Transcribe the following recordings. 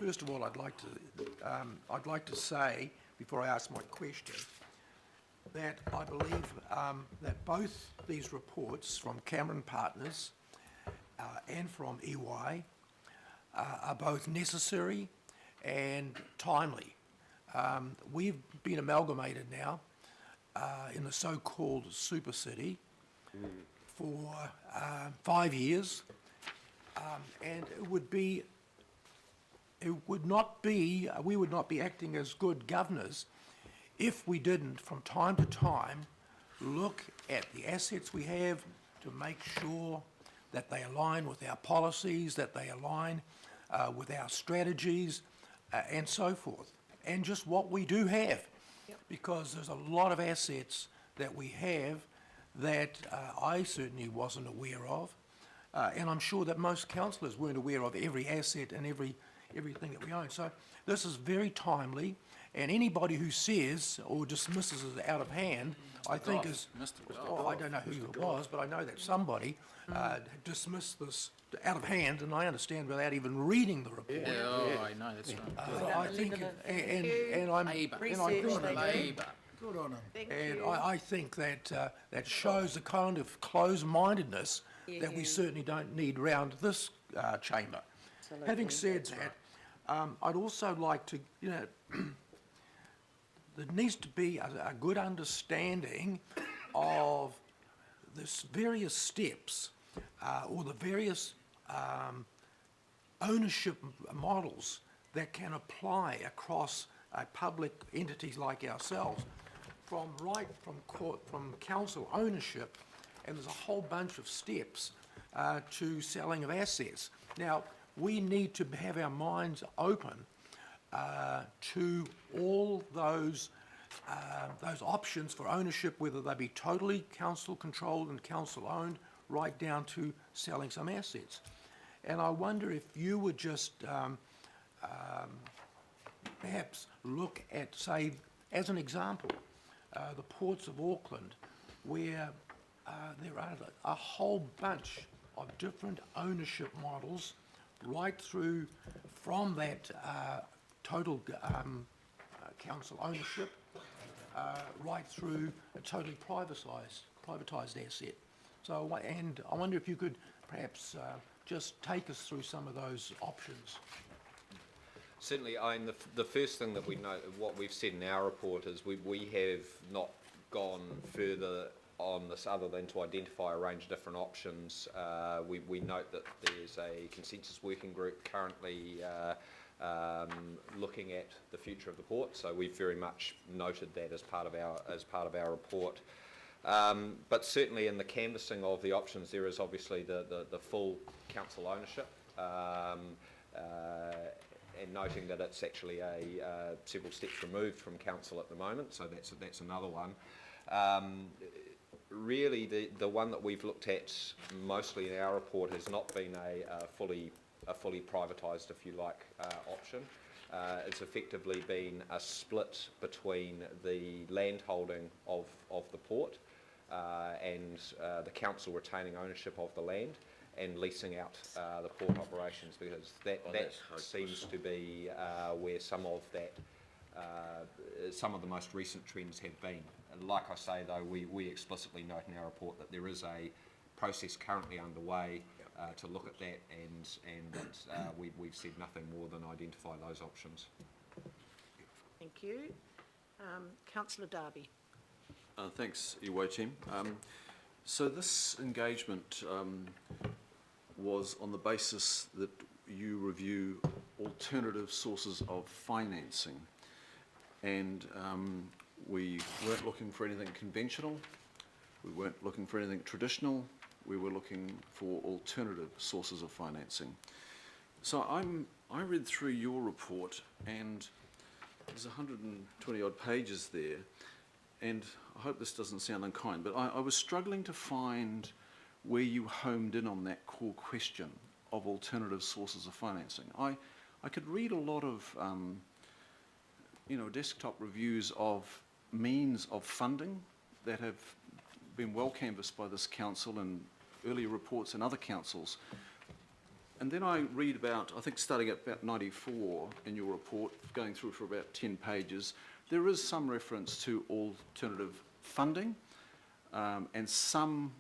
first of all, I'd like to say, before I ask my question, that I believe that both these reports from Cameron Partners and from EY are both necessary and timely. We've been amalgamated now in the so-called super city for 5 years, and we would not be acting as good governors if we didn't, from time to time, look at the assets we have to make sure that they align with our policies, that they align with our strategies, and so forth, and just what we do have. Yep. Because there's a lot of assets that we have that I certainly wasn't aware of, and I'm sure that most councillors weren't aware of every asset and everything that we own. So this is very timely, and anybody who says or dismisses it out of hand, I think is, well, I don't know who it was, but I know that somebody dismissed this out of hand, and I understand without even reading the report. Yeah, I know, that's right. I think, and I'm, Good on him. And I think that that shows the kind of closed-mindedness that we certainly don't need around this chamber. Absolutely. Having said that, I'd also like to, there needs to be a good understanding of the various steps or the various ownership models that can apply across public entities like ourselves, from council ownership, and there's a whole bunch of steps to selling of assets. Now, we need to have our minds open to all those options for ownership, whether they be totally council controlled and council owned, right down to selling some assets. And I wonder if you would just perhaps look at, say, as an example, the ports of Auckland, where there are a whole bunch of different ownership models, right through from that total council ownership, right through a totally privatised asset. So, and I wonder if you could perhaps just take us through some of those options. Certainly, the first thing that we know, what we've said in our report is we have not gone further on this other than to identify a range of different options. We note that there's a consensus working group currently looking at the future of the port, so we've very much noted that as part of our report. But certainly in the canvassing of the options, there is obviously the full council ownership, and noting that it's actually several steps removed from council at the moment, so that's another one. Really, the one that we've looked at mostly in our report has not been a fully privatised, if you like, option. It's effectively been a split between the land holding of the port and the council retaining ownership of the land and leasing out the port operations, because that seems to be where some of the most recent trends have been. And like I say, though, we explicitly note in our report that there is a process currently underway to look at that, and that we've said nothing more than identify those options. Thank you. Councillor Darby. Thanks, EY team. So this engagement was on the basis that you review alternative sources of financing, and we weren't looking for anything conventional, we weren't looking for anything traditional, we were looking for alternative sources of financing. So I read through your report, and there's 120 odd pages there, and I hope this doesn't sound unkind, but I was struggling to find where you homed in on that core question of alternative sources of financing. I could read a lot of desktop reviews of means of funding that have been well canvassed by this council and earlier reports and other councils, And then I read about, I think starting at about 94 in your report, going through for about 10 pages, there is some reference to alternative funding and some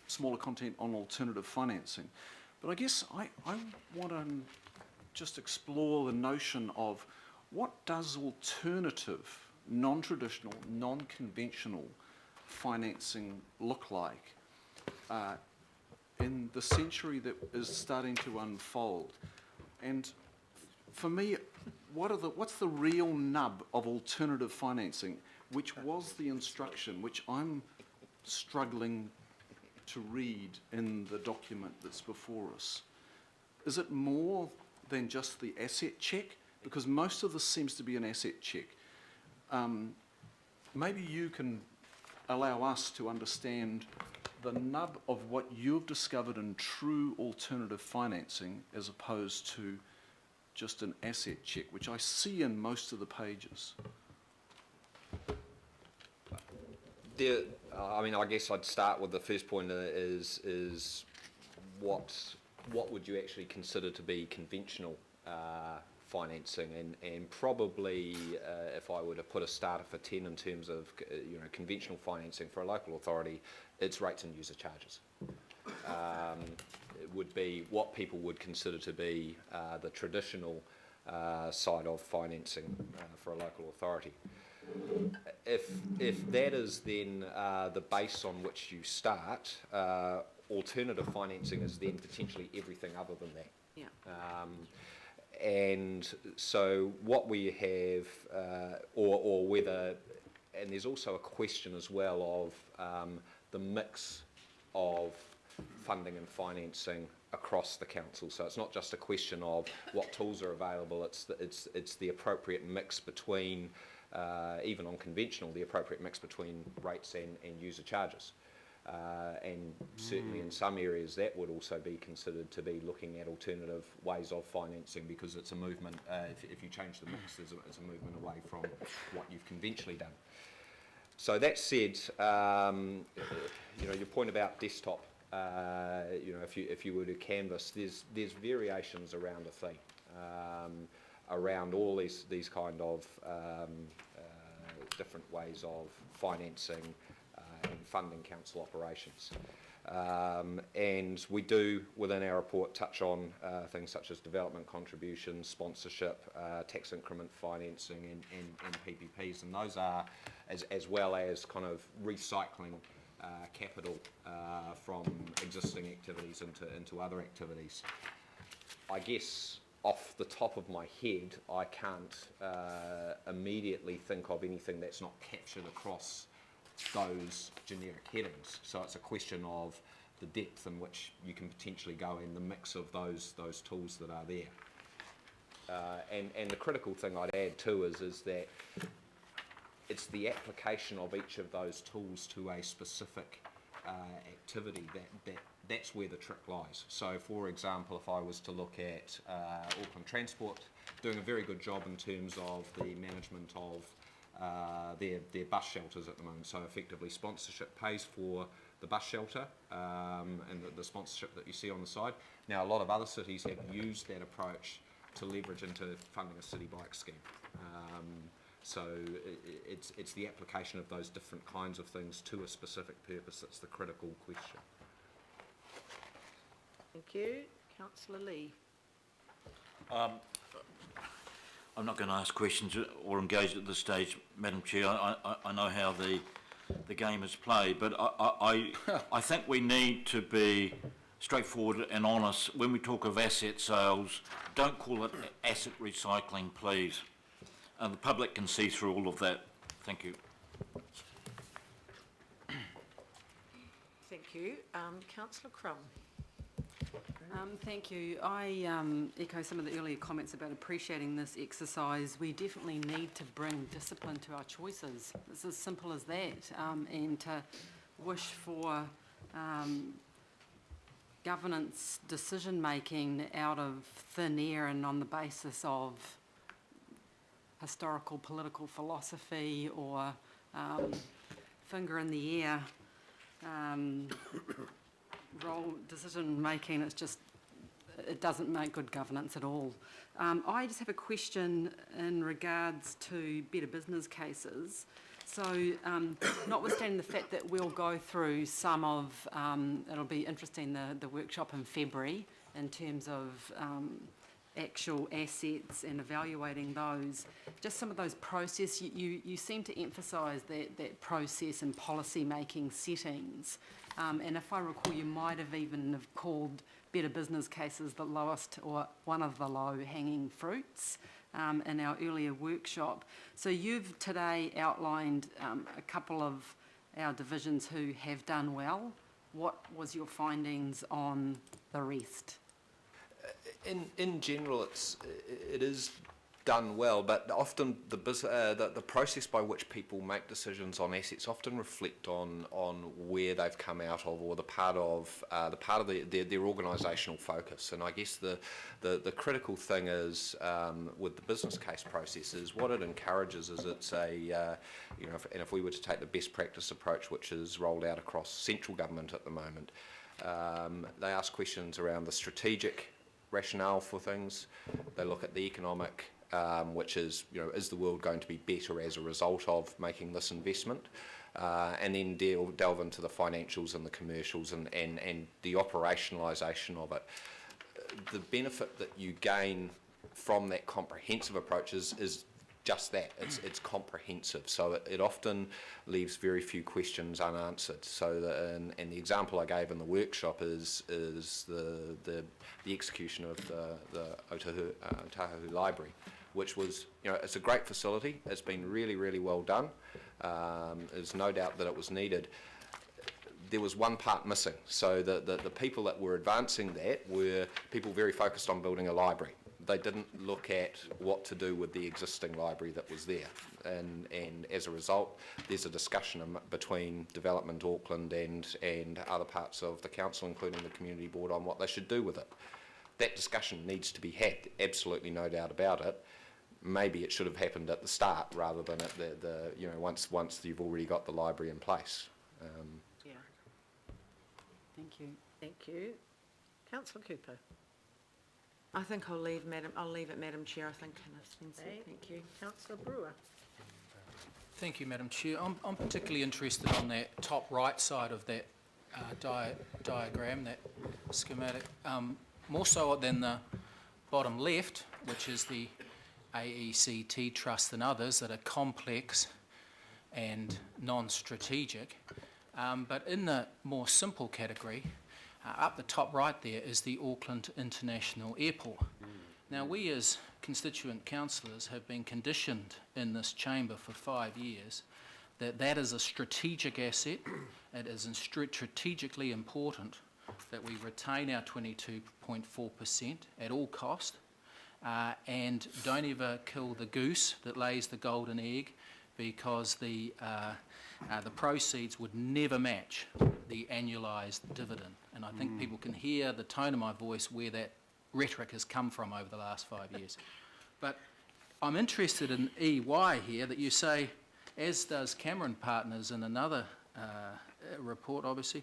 smaller content on alternative financing. But I guess I want to just explore the notion of what does alternative, non-traditional, non-conventional financing look like in the century that is starting to unfold? And for me, what's the real nub of alternative financing, which was the instruction, which I'm struggling to read in the document that's before us? Is it more than just the asset check? Because most of this seems to be an asset check. Maybe you can allow us to understand the nub of what you've discovered in true alternative financing as opposed to just an asset check, which I see in most of the pages. I guess I'd start with the first point is what would you actually consider to be conventional financing, and probably if I were to put a starter for 10 in terms of conventional financing for a local authority, it's rates and user charges. It would be what people would consider to be the traditional side of financing for a local authority. If that is then the base on which you start, alternative financing is then potentially everything other than that. Yeah. And so what we have, or whether, and there's also a question as well of the mix of funding and financing across the council. So it's not just a question of what tools are available, it's the appropriate mix between, even on conventional, the appropriate mix between rates and user charges. And certainly in some areas that would also be considered to be looking at alternative ways of financing, because it's a movement, if you change the mix, it's a movement away from what you've conventionally done. So that said, your point about desktop, if you were to canvass, there's variations around a theme, around all these kind of different ways of financing and funding council operations. And we do, within our report, touch on things such as development contributions, sponsorship, tax increment financing and PPPs, and those are, as well as kind of recycling capital from existing activities into other activities. I guess off the top of my head, I can't immediately think of anything that's not captured across those generic headings. So it's a question of the depth in which you can potentially go in the mix of those tools that are there. And the critical thing I'd add too is that it's the application of each of those tools to a specific activity that's where the trick lies. So for example, if I was to look at Auckland Transport, doing a very good job in terms of the management of their bus shelters at the moment. So effectively sponsorship pays for the bus shelter and the sponsorship that you see on the side. Now a lot of other cities have used that approach to leverage into funding a city bike scheme. So it's the application of those different kinds of things to a specific purpose that's the critical question. Thank you. Councillor Lee. I'm not going to ask questions or engage at this stage, Madam Chair. I know how the game is played, but I think we need to be straightforward and honest. When we talk of asset sales, don't call it asset recycling, please. The public can see through all of that. Thank you. Thank you. Councillor Crum. Thank you. I echo some of the earlier comments about appreciating this exercise. We definitely need to bring discipline to our choices. It's as simple as that. And to wish for governance decision-making out of thin air and on the basis of historical political philosophy or finger in the air role decision making, it's just it doesn't make good governance at all. I just have a question in regards to better business cases. So, notwithstanding the fact that we'll go through some of, it'll be interesting, the workshop in February in terms of actual assets and evaluating those, just some of those process, you seem to emphasise that process and policy making settings. And if I recall, you might have even have called better business cases the lowest or one of the low hanging fruits in our earlier workshop. So you've today outlined a couple of our divisions who have done well. What was your findings on the rest? In general, it is done well, but often the process by which people make decisions on assets often reflect on where they've come out of, or the part of their organisational focus. And I guess the critical thing is with the business case process is what it encourages is it's a if we were to take the best practice approach, which is rolled out across central government at the moment, they ask questions around the strategic rationale for things. They look at the economic, which is, is the world going to be better as a result of making this investment? And then delve into the financials and the commercials and the operationalisation of it. The benefit that you gain from that comprehensive approach is just that, it's comprehensive, so it often leaves very few questions unanswered. So and the example I gave in the workshop is the execution of the Otahu Library, which was, it's a great facility, it's been really, really well done, there's no doubt that it was needed. There was one part missing, so the people that were advancing that were people very focused on building a library. They didn't look at what to do with the existing library that was there, and as a result there's a discussion between Development Auckland and other parts of the council, including the community board, on what they should do with it. That discussion needs to be had, absolutely no doubt about it. Maybe it should have happened at the start rather than at the once you've already got the library in place. Yeah, Thank you. thank you. Councillor Cooper. I think I'll leave it, Madam Chair. I think Spencer. Thank you. Councillor Brewer. Thank you, Madam Chair. I'm particularly interested on that top right side of that diagram, that schematic, more so than the bottom left, which is the AECT Trust and others that are complex and non-strategic. But in the more simple category, up the top right there is the Auckland International Airport. Now, we as constituent councillors have been conditioned in this chamber for 5 years that is a strategic asset. It is strategically important that we retain our 22.4% at all cost, and don't ever kill the goose that lays the golden egg, because the proceeds would never match the annualised dividend. And I think people can hear the tone of my voice where that rhetoric has come from over the last 5 years. But I'm interested in EY here, that you say, as does Cameron Partners in another report obviously,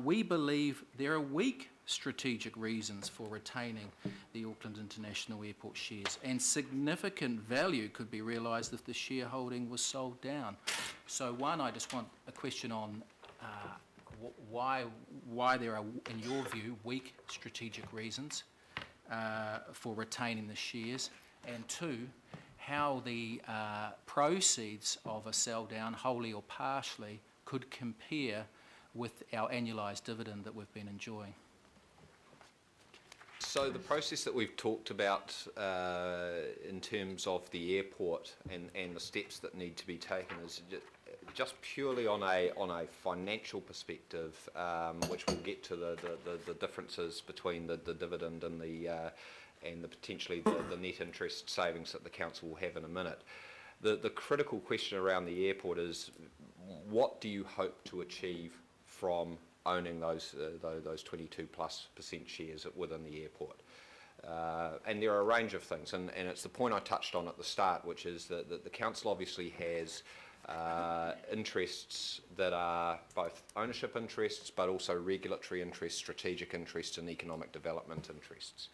we believe there are weak strategic reasons for retaining the Auckland International Airport shares, and significant value could be realised if the shareholding was sold down. So one, I just want a question on why there are, in your view, weak strategic reasons for retaining the shares, and two, how the proceeds of a sell down, wholly or partially, could compare with our annualised dividend that we've been enjoying. So the process that we've talked about in terms of the airport and the steps that need to be taken is just purely on a financial perspective, which we'll get to the differences between the dividend and the potentially the net interest savings that the council will have in a minute. The critical question around the airport is, what do you hope to achieve from owning those 22+% shares within the airport? And there are a range of things, and it's the point I touched on at the start, which is that the council obviously has interests that are both ownership interests but also regulatory interests, strategic interests and economic development interests.